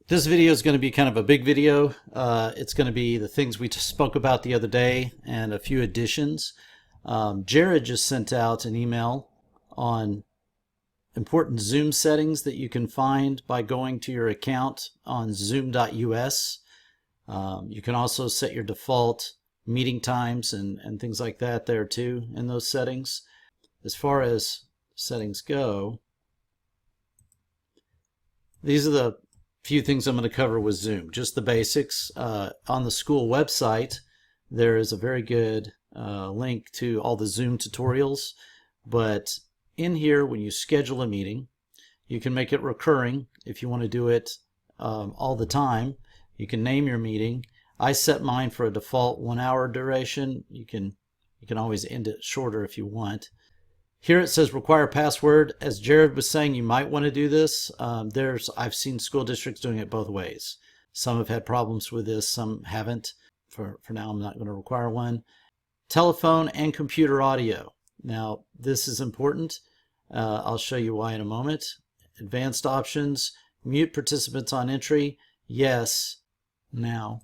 This video is going to be kind of a big video. It's going to be the things we spoke about the other day and a few additions. Jared just sent out an email on important Zoom settings that you can find by going to your account on zoom.us. You can also set your default meeting times and things like that there too in those settings. As far as settings go, these are the few things I'm going to cover with Zoom, just the basics. On the school website, there is a very good link to all the Zoom tutorials, but in here, when you schedule a meeting, you can make it recurring if you want to do it all the time. You can name your meeting. I set mine for a default 1 hour duration. You can always end it shorter if you want. Here it says require password. As Jared was saying, you might want to do this. I've seen school districts doing it both ways. Some have had problems with this, some haven't. For now, I'm not going to require one. Telephone and computer audio. Now, this is important. I'll show you why in a moment. Advanced options. Mute participants on entry. Yes. Now.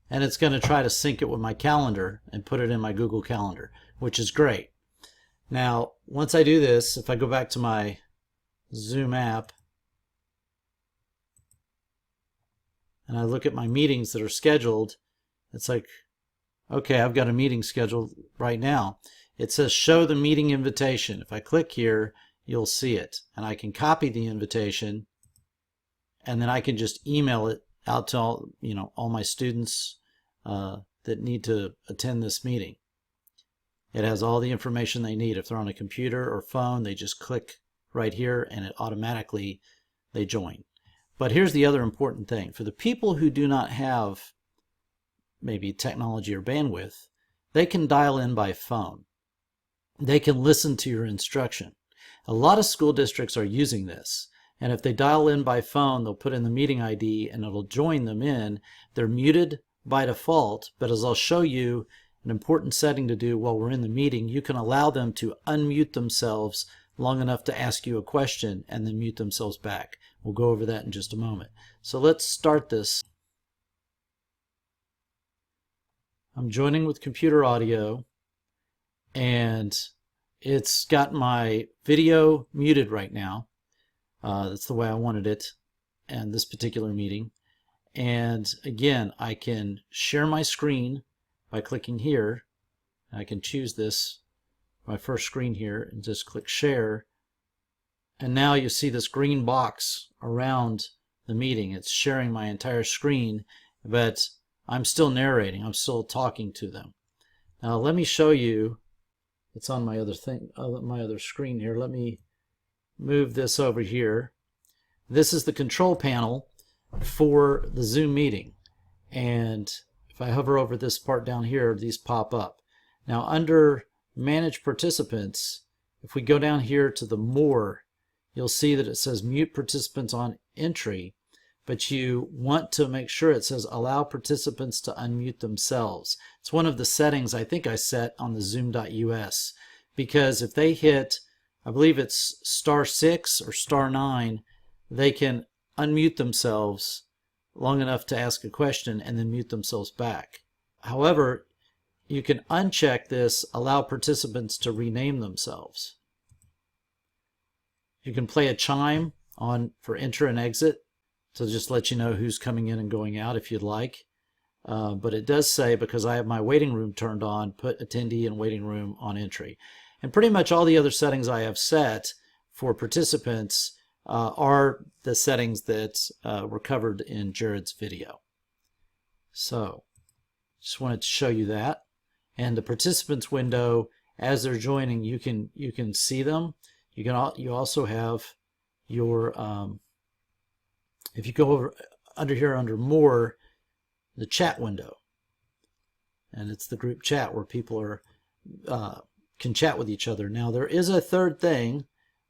And it's going to try to sync it with my calendar and put it in my Google Calendar, which is great. Now, once I do this, if I go back to my Zoom app and I look at my meetings that are scheduled, it's like, okay, I've got a meeting scheduled right now. It says show the meeting invitation. If I click here, you'll see it. And I can copy the invitation and then I can just email it out to all my students that need to attend this meeting. It has all the information they need. If they're on a computer or phone, they just click right here and it automatically they join. But here's the other important thing. For the people who do not have maybe technology or bandwidth, they can dial in by phone. They can listen to your instruction. A lot of school districts are using this. And if they dial in by phone, they'll put in the meeting ID and it'll join them in. They're muted by default, but as I'll show you an important setting to do while we're in the meeting, you can allow them to unmute themselves long enough to ask you a question and then mute themselves back. We'll go over that in just a moment. So let's start this. I'm joining with computer audio and it's got my video muted right now. That's the way I wanted it and this particular meeting. And again, I can share my screen by clicking here. I can choose this, my first screen here, and just click share. And now you see this green box around the meeting. It's sharing my entire screen, but I'm still narrating. I'm still talking to them. Now let me show you. It's on my other screen here. Let me move this over here. This is the control panel for the Zoom meeting, and if I hover over this part down here, these pop up. Now under manage participants, if we go down here to the more, you'll see that it says mute participants on entry, but you want to make sure it says allow participants to unmute themselves. It's one of the settings I think I set on the zoom.us, because if they hit, I believe it's *6 or *9, they can unmute themselves long enough to ask a question and then mute themselves back. However, you can uncheck this, allow participants to rename themselves. You can play a chime on for enter and exit to just let you know who's coming in and going out if you'd like. But it does say, because I have my waiting room turned on, put attendee and waiting room on entry. And pretty much all the other settings I have set for participants are the settings that were covered in Jared's video. So just wanted to show you that. And the participants window, as they're joining, you can see them. You also have your if you go over under here under more, the chat window, and it's the group chat where people are can chat with each other. Now there is a third thing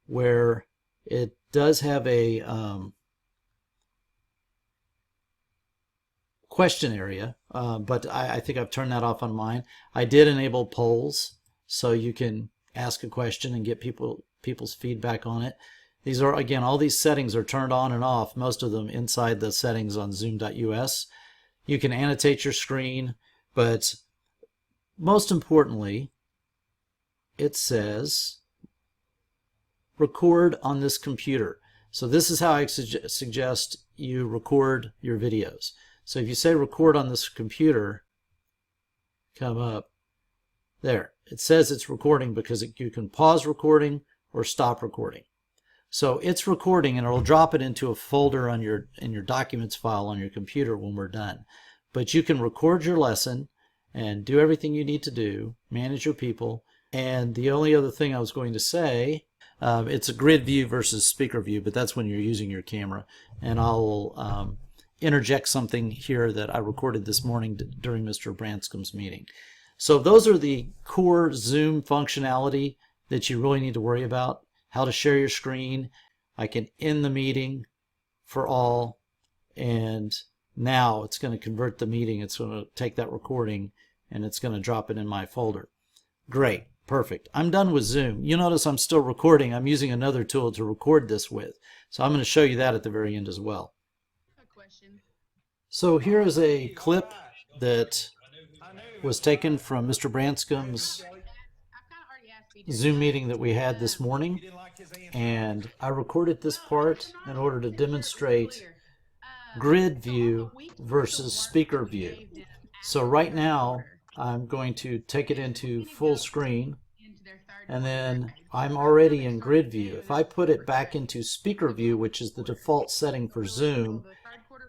where it does have a question area, but I think I've turned that off on mine. I did enable polls, so you can ask a question and get people people's feedback on it. These are, again, all these settings are turned on and off, most of them inside the settings on Zoom.us. You can annotate your screen, but most importantly, it says record on this computer. So this is how I suggest you record your videos. So if you say record on this computer, come up, there. It says it's recording because you can pause recording or stop recording. So it's recording, and it'll drop it into a folder on in your documents file on your computer when we're done. But you can record your lesson and do everything you need to do, manage your people. And the only other thing I was going to say, it's a grid view versus speaker view, but that's when you're using your camera. And I'll interject something here that I recorded this morning during Mr. Branscom's meeting. So those are the core Zoom functionality that you really need to worry about. How to share your screen. I can end the meeting for all, and now it's going to convert the meeting. It's going to take that recording and it's going to drop it in my folder. Great. Perfect. I'm done with Zoom. You notice I'm still recording. I'm using another tool to record this with. So I'm going to show you that at the very end as well. So here is a clip that was taken from Mr. Branscom's Zoom meeting that we had this morning, and I recorded this part in order to demonstrate grid view versus speaker view. So right now I'm going to take it into full screen, and then I'm already in grid view. If I put it back into speaker view, which is the default setting for Zoom,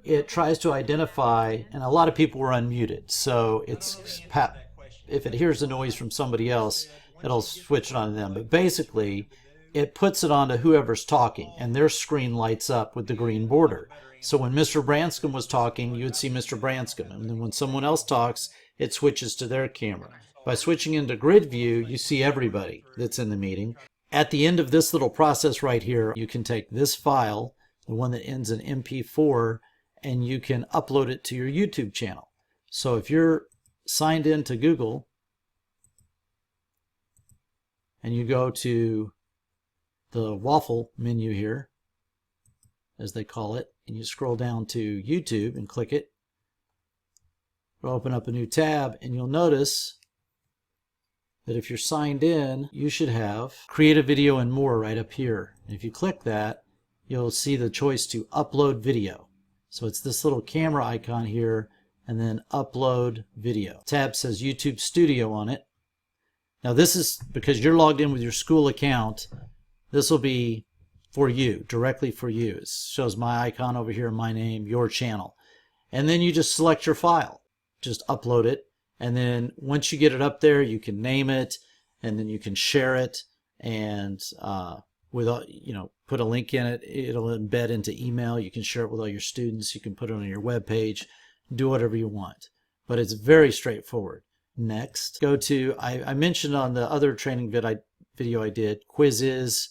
it tries to identify, and a lot of people were unmuted, so if it hears the noise from somebody else, it'll switch it on to them. But basically, it puts it onto whoever's talking, and their screen lights up with the green border. So when Mr. Branscom was talking, you would see Mr. Branscom, and then when someone else talks, it switches to their camera. By switching into grid view, you see everybody that's in the meeting. At the end of this little process right here, you can take this file, the one that ends in MP4, and you can upload it to your YouTube channel. So if you're signed in to Google and you go to the waffle menu here, as they call it, and you scroll down to YouTube and click it, it'll open up a new tab, and you'll notice that if you're signed in, you should have Create a Video and More right up here. And if you click that, you'll see the choice to upload video. So it's this little camera icon here, and then upload video. Tab says YouTube Studio on it. Now this is because you're logged in with your school account. This will be for you, directly for you. It shows my icon over here, my name, your channel. And then you just select your file. Just upload it. And then once you get it up there, you can name it, and then you can share it, and put a link in it. It'll embed into email. You can share it with all your students. You can put it on your web page. Do whatever you want. But it's very straightforward. Next, go to, I mentioned on the other training video I did, Quizizz.com.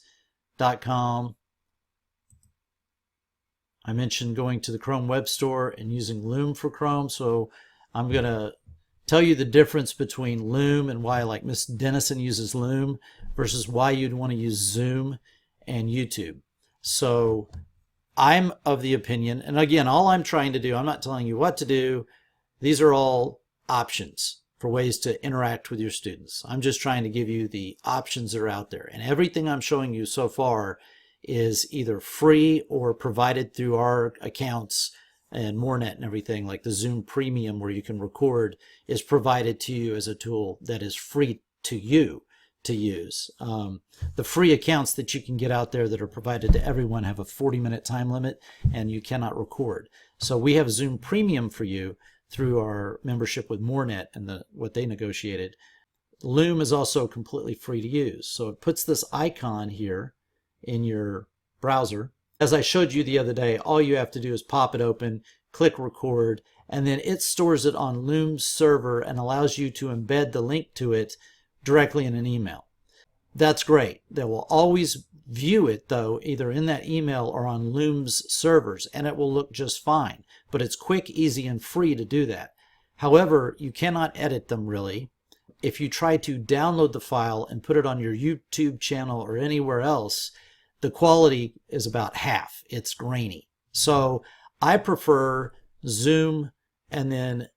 I mentioned going to the Chrome Web Store and using Loom for Chrome. So I'm going to tell you the difference between Loom and why, like Miss Dennison uses Loom versus why you'd want to use Zoom and YouTube. So I'm of the opinion, and again, all I'm trying to do, I'm not telling you what to do. These are all options for ways to interact with your students. I'm just trying to give you the options that are out there. And everything I'm showing you so far is either free or provided through our accounts and MoreNet and everything, like the Zoom Premium where you can record, is provided to you as a tool that is free to you to use. The free accounts that you can get out there that are provided to everyone have a 40-minute time limit, and you cannot record. So we have Zoom Premium for you through our membership with MoreNet and what they negotiated. Loom is also completely free to use. So it puts this icon here in your browser. As I showed you the other day, all you have to do is pop it open, click record, and then it stores it on Loom's server and allows you to embed the link to it directly in an email. That's great. They will always view it, though, either in that email or on Loom's servers, and it will look just fine. But it's quick, easy, and free to do that. However, you cannot edit them really. if you try to download the file and put it on your YouTube channel or anywhere else, the quality is about half. It's grainy. So I prefer Zoom and then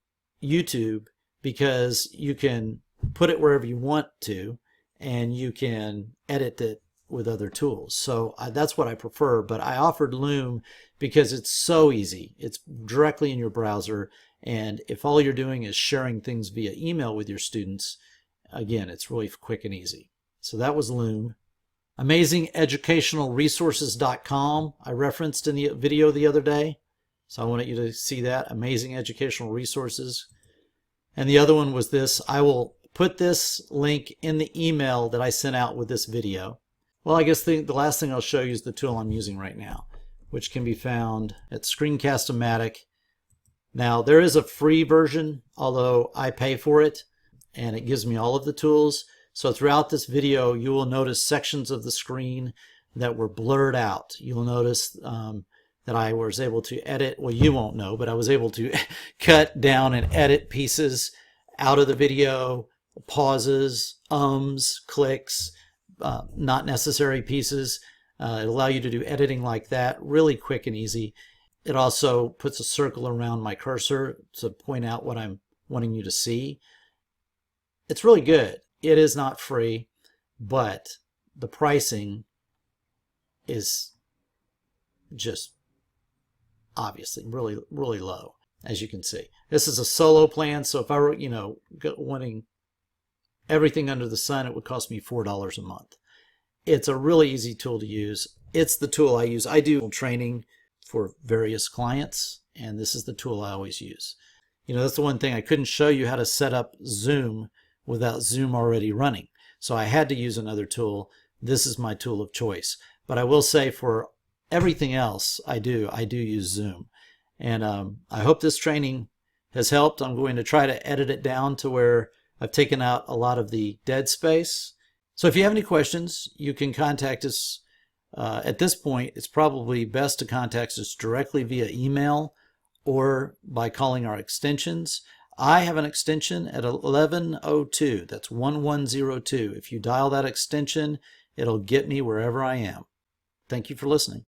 YouTube because you can put it wherever you want to and you can edit it with other tools. So that's what I prefer, but I offered Loom because it's so easy. It's directly in your browser, and if all you're doing is sharing things via email with your students, again, it's really quick and easy. So that was Loom. AmazingEducationalResources.com I referenced in the video the other day, so I wanted you to see that, Amazing Educational Resources. And the other one was this. I will put this link in the email that I sent out with this video. Well, I guess the last thing I'll show you is the tool I'm using right now, which can be found at Screencast-O-Matic. Now, there is a free version, although I pay for it, and it gives me all of the tools. So throughout this video, you will notice sections of the screen that were blurred out. You'll notice that I was able to edit, well, you won't know, but I was able to cut down and edit pieces out of the video, pauses, clicks, not necessary pieces. It'll allow you to do editing like that, really quick and easy. It also puts a circle around my cursor to point out what I'm wanting you to see. It's really good. It is not free, but the pricing is just obviously really, really low, as you can see. This is a solo plan, so if I were, wanting everything under the sun, it would cost me $4 a month. It's a really easy tool to use. It's the tool I use. I do training for various clients, and this is the tool I always use. That's the one thing I couldn't show you how to set up Zoom without Zoom already running. So I had to use another tool. This is my tool of choice. But I will say for everything else I do use Zoom. And I hope this training has helped. I'm going to try to edit it down to where I've taken out a lot of the dead space. So if you have any questions, you can contact us. At this point, it's probably best to contact us directly via email or by calling our extensions. I have an extension at 1102. That's 1102. If you dial that extension, it'll get me wherever I am. Thank you for listening.